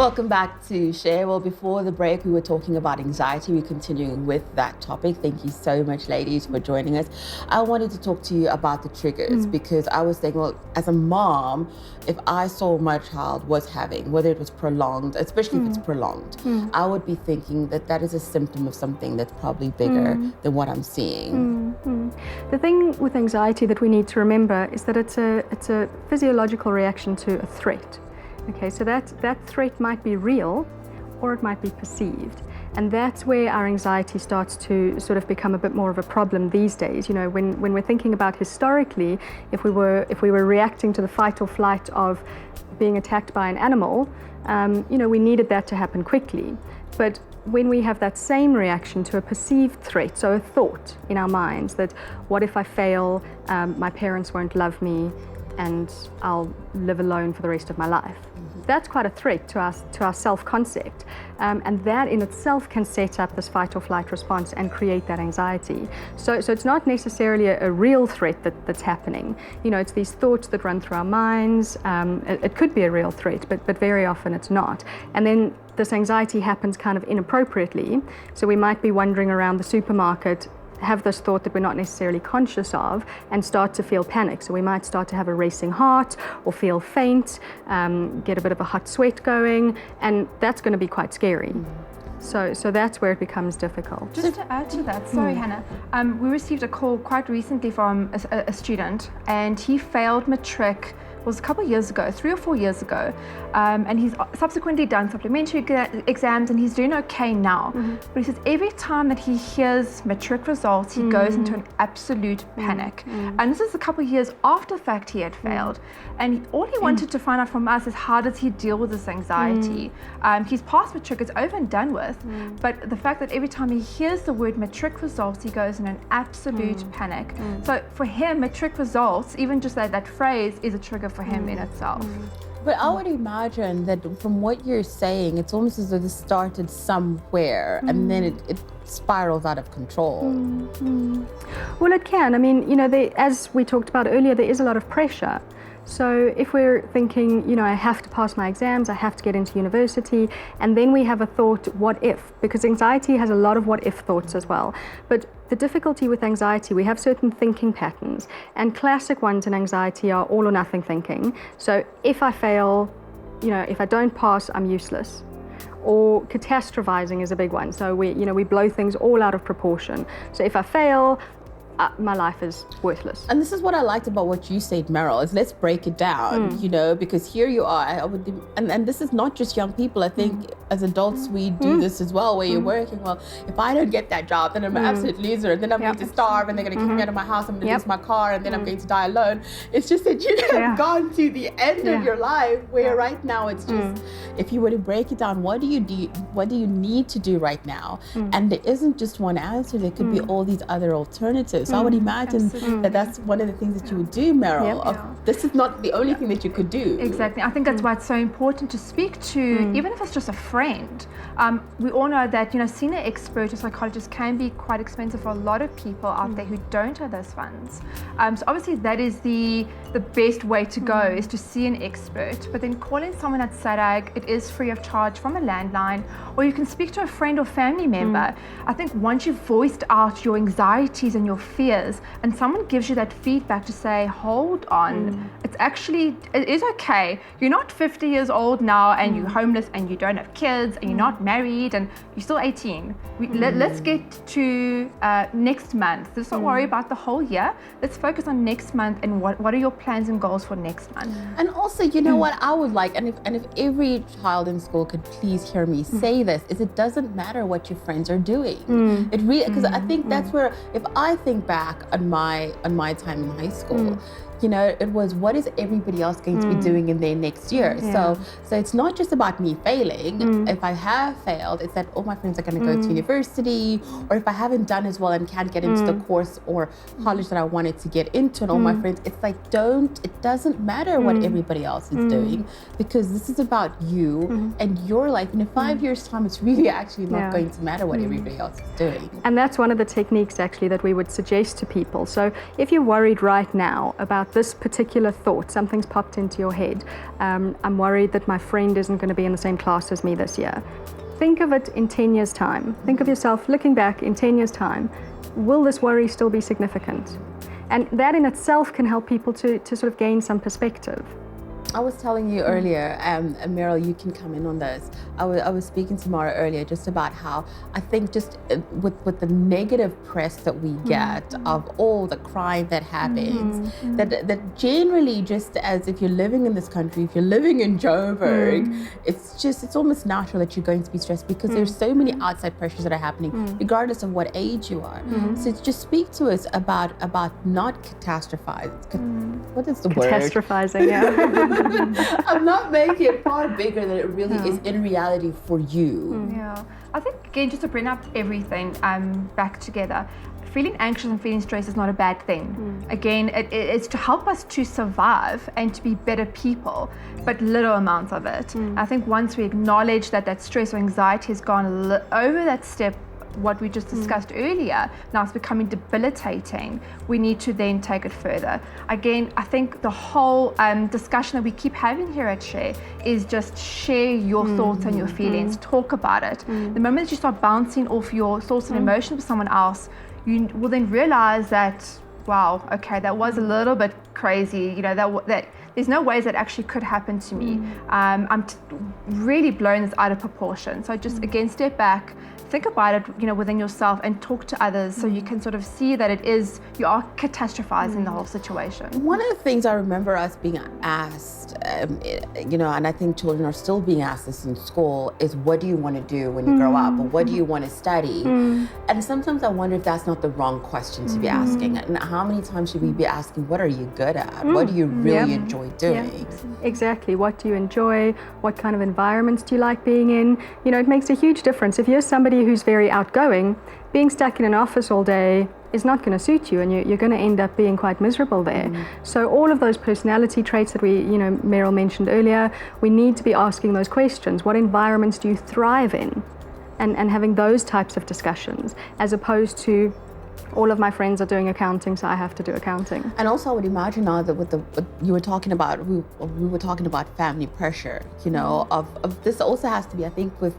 Welcome back to Share. Well, before the break, we were talking about anxiety. We're continuing with that topic. Thank you so much, ladies, for joining us. I wanted to talk to you about the triggers because I was thinking, well, as a mom, if I saw my child was having, whether it was prolonged, especially if it's prolonged, I would be thinking that that is a symptom of something that's probably bigger than what I'm seeing. The thing with anxiety that we need to remember is that it's a physiological reaction to a threat. Okay, so that threat might be real or it might be perceived. And that's where our anxiety starts to sort of become a bit more of a problem these days. You know, when we're thinking about historically, if we were reacting to the fight or flight of being attacked by an animal, you know, we needed that to happen quickly. But when we have that same reaction to a perceived threat, so a thought in our minds that what if I fail, my parents won't love me, and I'll live alone for the rest of my life. That's quite a threat to our self-concept. And that in itself can set up this fight or flight response and create that anxiety. So it's not necessarily a real threat that's happening. You know, it's these thoughts that run through our minds. It could be a real threat, but very often it's not. And then this anxiety happens kind of inappropriately. So we might be wandering around the supermarket, have this thought that we're not necessarily conscious of, and start to feel panic. So we might start to have a racing heart or feel faint, get a bit of a hot sweat going, and that's going to be quite scary. So that's where it becomes difficult. Just to add to that, sorry Hannah, we received a call quite recently from a student, and he failed matric. Was a couple of years ago, 3 or 4 years ago, and he's subsequently done supplementary exams and he's doing okay now. But he says every time that he hears matric results, he goes into an absolute panic. And this is a couple of years after the fact he had failed. And all he wanted to find out from us is how does he deal with this anxiety. He's passed matric, it's over and done with, but the fact that every time he hears the word matric results, he goes in an absolute panic. So for him, matric results, even just that phrase, is a trigger for him in itself. But I would imagine that from what you're saying, it's almost as though this started somewhere and then it spirals out of control. Well, it can. I mean, you know, as we talked about earlier, there is a lot of pressure. So if we're thinking, you know, I have to pass my exams, I have to get into university, and then we have a thought, what if? Because anxiety has a lot of what if thoughts as well. But the difficulty with anxiety, we have certain thinking patterns, and classic ones in anxiety are all or nothing thinking. So if I fail, you know, if I don't pass, I'm useless. Or catastrophizing is a big one. So we blow things all out of proportion. So if I fail, my life is worthless. And this is what I liked about what you said, Meryl, is let's break it down, you know, because here you are, and this is not just young people. I think as adults, we do this as well, where you're working, well, if I don't get that job, then I'm an absolute loser, and then I'm going to starve, and they're going to kick me out of my house, I'm going to lose my car, and then I'm going to die alone. It's just that you have gone to the end of your life, where right now it's just, if you were to break it down, what do you need to do right now? And there isn't just one answer, there could be all these other alternatives. So I would imagine that that's one of the things that you would do, Meryl. This is not the only thing that you could do. Exactly. I think that's why it's so important to speak to, even if it's just a friend. We all know that, you know, seeing an expert or psychologist can be quite expensive for a lot of people out there who don't have those funds. So obviously that is the best way to go, is to see an expert. But then calling someone at SADAG, it is free of charge from a landline, or you can speak to a friend or family member. I think once you've voiced out your anxieties and your fears, and someone gives you that feedback to say, hold on, it is okay. You're not 50 years old now and you're homeless and you don't have kids and you're not married and you're still 18. Let's get to next month. Let's not worry about the whole year. Let's focus on next month and what are your plans and goals for next month. And also, you know what I would like, and if every child in school could please hear me say this, is it doesn't matter what your friends are doing. It really, because I think that's where, if I think back on my time in high school, you know, it was what is everybody else going to be doing in their next year. So it's not just about me failing. If I have failed, it's that all my friends are going to go to university, or if I haven't done as well and can't get into the course or college that I wanted to get into, and all my friends, it's like, it doesn't matter what everybody else is doing, because this is about you and your life. And in 5 years' time, it's really actually not going to matter what everybody else is doing. And that's one of the techniques actually that we would suggest to people. So if you're worried right now about about this particular thought. Something's popped into your head. I'm worried that my friend isn't going to be in the same class as me this year. Think of it in 10 years' time. Think of yourself looking back in 10 years' time. Will this worry still be significant? And that in itself can help people to sort of gain some perspective. I was telling you earlier, Meryl, you can come in on this. I was speaking to Mara earlier just about how I think just with the negative press that we get of all the crime that happens, that generally, just as if you're living in this country, if you're living in Joburg, it's almost natural that you're going to be stressed because there's so many outside pressures that are happening, regardless of what age you are. So just speak to us about not catastrophizing. What is the word? Catastrophizing, yeah. I'm not making it far bigger than it really is in reality for you. Yeah, I think again, just to bring up everything back together, feeling anxious and feeling stressed is not a bad thing. Again, it's to help us to survive and to be better people, but little amounts of it. I think once we acknowledge that stress or anxiety has gone over that step, what we just discussed earlier, now it's becoming debilitating, we need to then take it further. Again, I think the whole discussion that we keep having here at Share is just share your thoughts and your feelings, talk about it. The moment you start bouncing off your thoughts and emotions with someone else, you will then realize that, wow, okay, that was a little bit crazy, that there's no ways that actually could happen to me. I'm really blowing this out of proportion. So just again, step back, think about it, within yourself and talk to others so you can sort of see that you are catastrophizing the whole situation. One of the things I remember us being asked, and I think children are still being asked this in school, is what do you want to do when you grow up, or what do you want to study? And sometimes I wonder if that's not the wrong question to be asking. And how many times should we be asking, what are you good at? What do you really enjoy doing? Yeah. Exactly. What do you enjoy? What kind of environments do you like being in? It makes a huge difference. If you're somebody who's very outgoing, being stuck in an office all day is not going to suit you, and you're going to end up being quite miserable there. So all of those personality traits that Meryl mentioned earlier, we need to be asking those questions. What environments do you thrive in? And having those types of discussions, as opposed to all of my friends are doing accounting, so I have to do accounting. And also I would imagine now that what you were talking about, we were talking about family pressure, of this also has to be, I think, with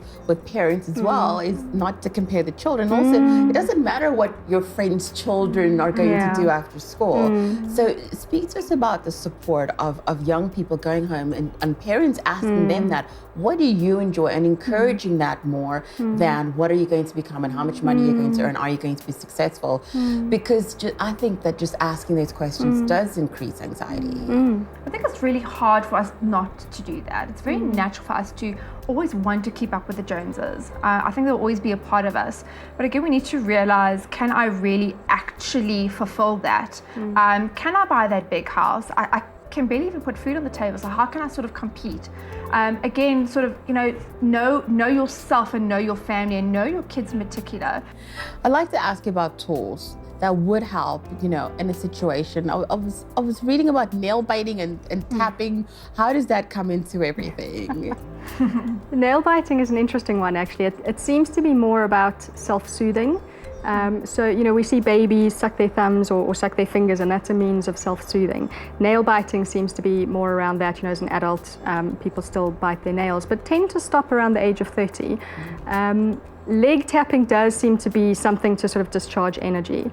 parents as well, is not to compare the children. Also, it doesn't matter what your friends' children are going to do after school. So speak to us about the support of young people going home and parents asking them that, what do you enjoy, and encouraging that more than what are you going to become and how much money you're going to earn, are you going to be successful? Because I think that just asking those questions does increase anxiety. I think it's really hard for us not to do that. It's very natural for us to always want to keep up with the Joneses. I think they'll always be a part of us. But again, we need to realize, can I really actually fulfill that? Can I buy that big house? I can barely even put food on the table, so how can I sort of compete? Again, sort of, know yourself and know your family and know your kids in particular. I'd like to ask you about tools that would help, in a situation. I was reading about nail biting and tapping. How does that come into everything? Nail biting is an interesting one, actually. It seems to be more about self-soothing. So, we see babies suck their thumbs or suck their fingers, and that's a means of self-soothing. Nail biting seems to be more around that. As an adult, people still bite their nails, but tend to stop around the age of 30. Leg tapping does seem to be something to sort of discharge energy.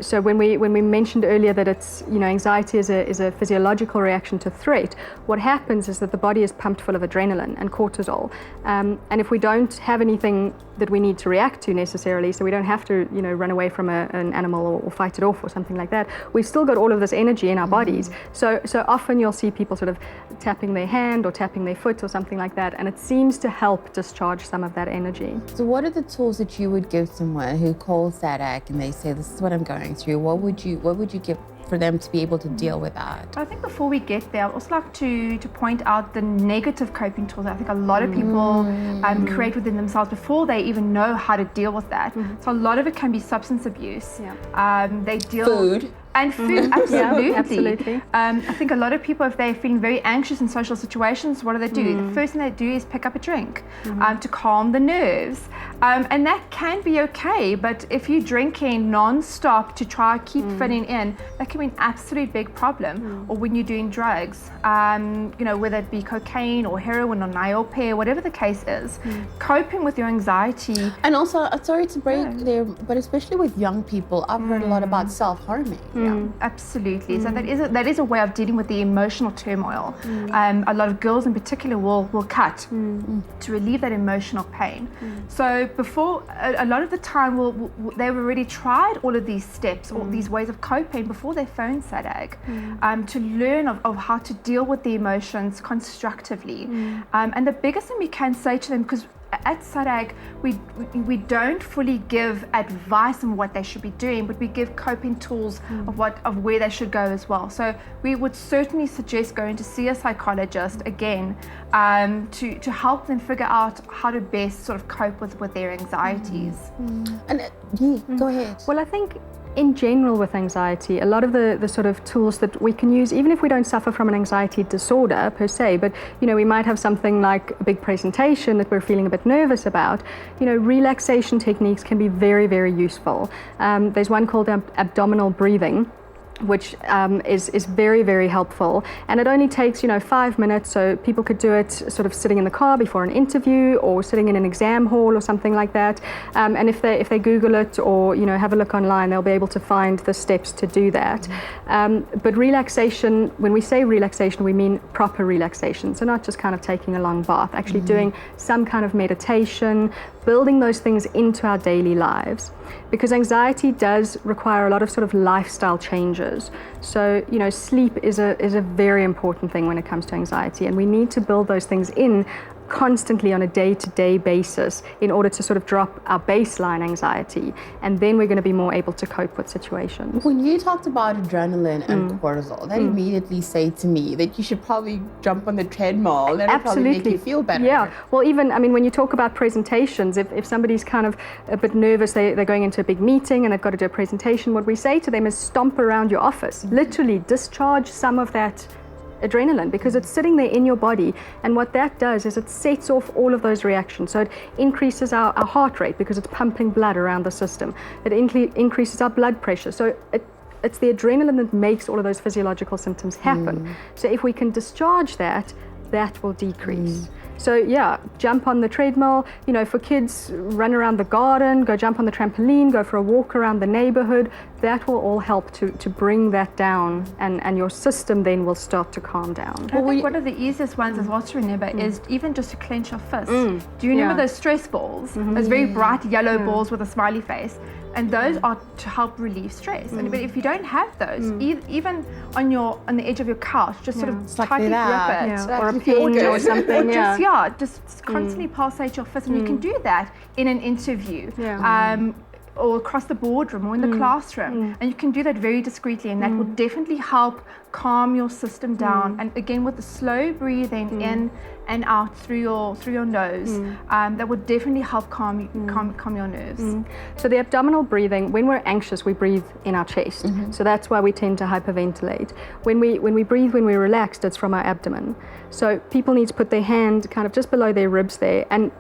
So when we mentioned earlier that it's, anxiety is a physiological reaction to threat, what happens is that the body is pumped full of adrenaline and cortisol. And if we don't have anything that we need to react to necessarily, so we don't have to, run away from an animal or fight it off or something like that, we've still got all of this energy in our bodies. So often you'll see people sort of tapping their hand or tapping their foot or something like that, and it seems to help discharge some of that energy. So what are the tools that you would give someone who calls SADAC and they say, this is what I'm going through? What would you give for them to be able to deal with that? I think before we get there, I'd also like to point out the negative coping tools that I think a lot of people create within themselves before they even know how to deal with that. So a lot of it can be substance abuse. They deal Food. And food, absolutely. Yeah, absolutely. I think a lot of people, if they're feeling very anxious in social situations, what do? The first thing they do is pick up a drink to calm the nerves. And that can be okay, but if you're drinking non-stop to try to keep fitting in, that can be an absolute big problem. Or when you're doing drugs, whether it be cocaine or heroin or niopir, whatever the case is, coping with your anxiety. And also, sorry to break there, but especially with young people, I've heard a lot about self-harming. Yeah, absolutely. So that is a way of dealing with the emotional turmoil. A lot of girls in particular will cut to relieve that emotional pain. So before, a lot of the time, they've already tried all of these steps or these ways of coping before they phone SADAG to learn of how to deal with the emotions constructively. And the biggest thing we can say to them, because at SADAG, we don't fully give advice on what they should be doing, but we give coping tools of where they should go as well. So we would certainly suggest going to see a psychologist again to help them figure out how to best sort of cope with their anxieties. And go ahead. Well, I think in general with anxiety, a lot of the sort of tools that we can use, even if we don't suffer from an anxiety disorder per se, but we might have something like a big presentation that we're feeling a bit nervous about, relaxation techniques can be very, very useful. There's one called abdominal breathing, which is very, very helpful, and it only takes 5 minutes, so people could do it sort of sitting in the car before an interview or sitting in an exam hall or something like that, and if they Google it or have a look online, they'll be able to find the steps to do that. But relaxation, when we say relaxation, we mean proper relaxation, so not just kind of taking a long bath, actually doing some kind of meditation, building those things into our daily lives, because anxiety does require a lot of sort of lifestyle changes. So, sleep is a very important thing when it comes to anxiety, and we need to build those things in constantly on a day-to-day basis in order to sort of drop our baseline anxiety, and then we're going to be more able to cope with situations. When you talked about adrenaline and cortisol, that immediately say to me that you should probably jump on the treadmill. That'll probably make you feel better. Yeah. Well, even, when you talk about presentations, if somebody's kind of a bit nervous, they're going into a big meeting and they've got to do a presentation, what we say to them is stomp around your office. Literally discharge some of that adrenaline, because it's sitting there in your body, and what that does is it sets off all of those reactions. So it increases our heart rate because it's pumping blood around the system. It increases our blood pressure. So it's the adrenaline that makes all of those physiological symptoms happen. So if we can discharge that will decrease. So yeah, jump on the treadmill, for kids, run around the garden, go jump on the trampoline, go for a walk around the neighborhood. That will all help to bring that down, and your system then will start to calm down. I think one of the easiest ones as well to remember is even just to clench your fist. Do you remember those stress balls? Those very bright yellow balls with a smiley face? And those are to help relieve stress. And but if you don't have those, even on the edge of your couch, just sort of tightly grip it, or a pen or something. Just constantly pulsate your fist, and you can do that in an interview. Or across the boardroom or in the classroom, and you can do that very discreetly, and that will definitely help calm your system down. And again, with the slow breathing in and out through your nose, that would definitely help calm your nerves. So the abdominal breathing, when we're anxious, we breathe in our chest. So that's why we tend to hyperventilate. When we breathe when we're relaxed, it's from our abdomen. So people need to put their hand kind of just below their ribs there, and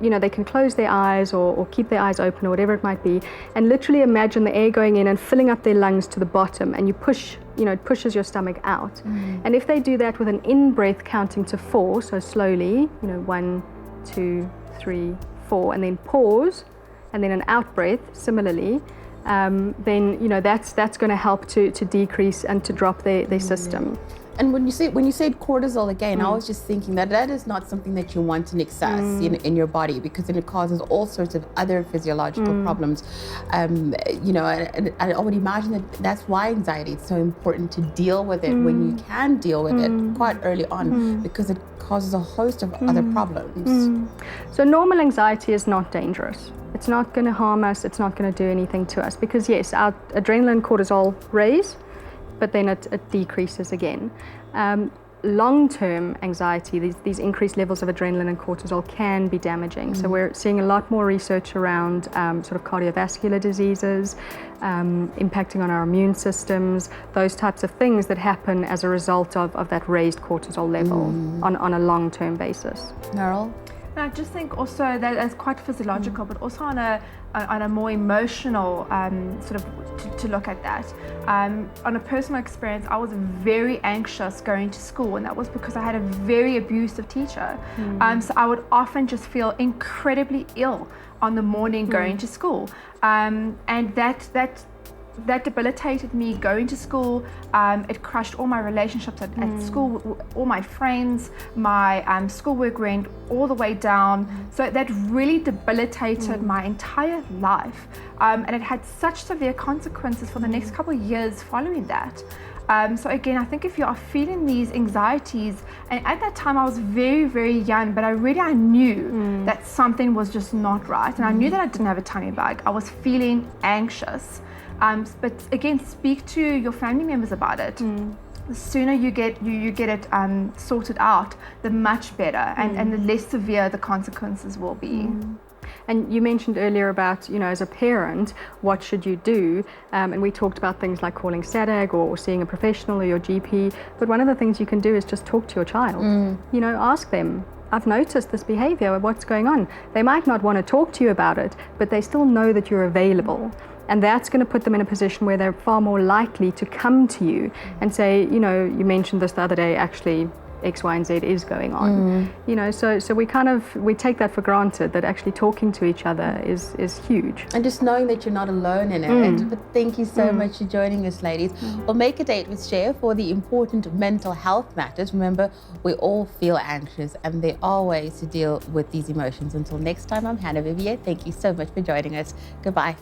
they can close their eyes or keep their eyes open or whatever it might be, and literally imagine the air going in and filling up their lungs to the bottom, and you push, it pushes your stomach out. And if they do that with an in-breath counting to 4, so slowly, 1, 2, 3, 4, and then pause, and then an out-breath similarly, then, that's going to help to decrease and to drop their system. And when you said cortisol again, I was just thinking that is not something that you want in excess in your body, because then it causes all sorts of other physiological problems. And I would imagine that's why anxiety is so important, to deal with it when you can deal with it quite early on, because it causes a host of other problems. So normal anxiety is not dangerous. It's not going to harm us. It's not going to do anything to us, because yes, our adrenaline, cortisol raise, but then it decreases again. long-term anxiety, these increased levels of adrenaline and cortisol can be damaging. So we're seeing a lot more research around sort of cardiovascular diseases, impacting on our immune systems, those types of things that happen as a result of that raised cortisol level on a long-term basis. Meryl? And I just think also that it's quite physiological, but also on a more emotional sort of to look at that. On a personal experience, I was very anxious going to school, and that was because I had a very abusive teacher. So I would often just feel incredibly ill on the morning going to school, and that debilitated me going to school. It crushed all my relationships at school, all my friends, my schoolwork went all the way down. So that really debilitated my entire life. And it had such severe consequences for the next couple of years following that. So again, I think if you are feeling these anxieties, and at that time I was very, very young, but I knew that something was just not right. And I knew that I didn't have a tummy bug. I was feeling anxious. But again, speak to your family members about it. The sooner you get it sorted out, the much better, and the less severe the consequences will be. And you mentioned earlier about, as a parent, what should you do? And we talked about things like calling SADAG or seeing a professional or your GP. But one of the things you can do is just talk to your child. Ask them, I've noticed this behavior, what's going on? They might not want to talk to you about it, but they still know that you're available. And that's going to put them in a position where they're far more likely to come to you and say, you mentioned this the other day, actually X, Y, and Z is going on. So we take that for granted, that actually talking to each other is huge. And just knowing that you're not alone in it. But thank you so much for joining us, ladies. We'll make a date with Cher for the important mental health matters. Remember, we all feel anxious, and there are ways to deal with these emotions. Until next time, I'm Hannah Vivier. Thank you so much for joining us. Goodbye.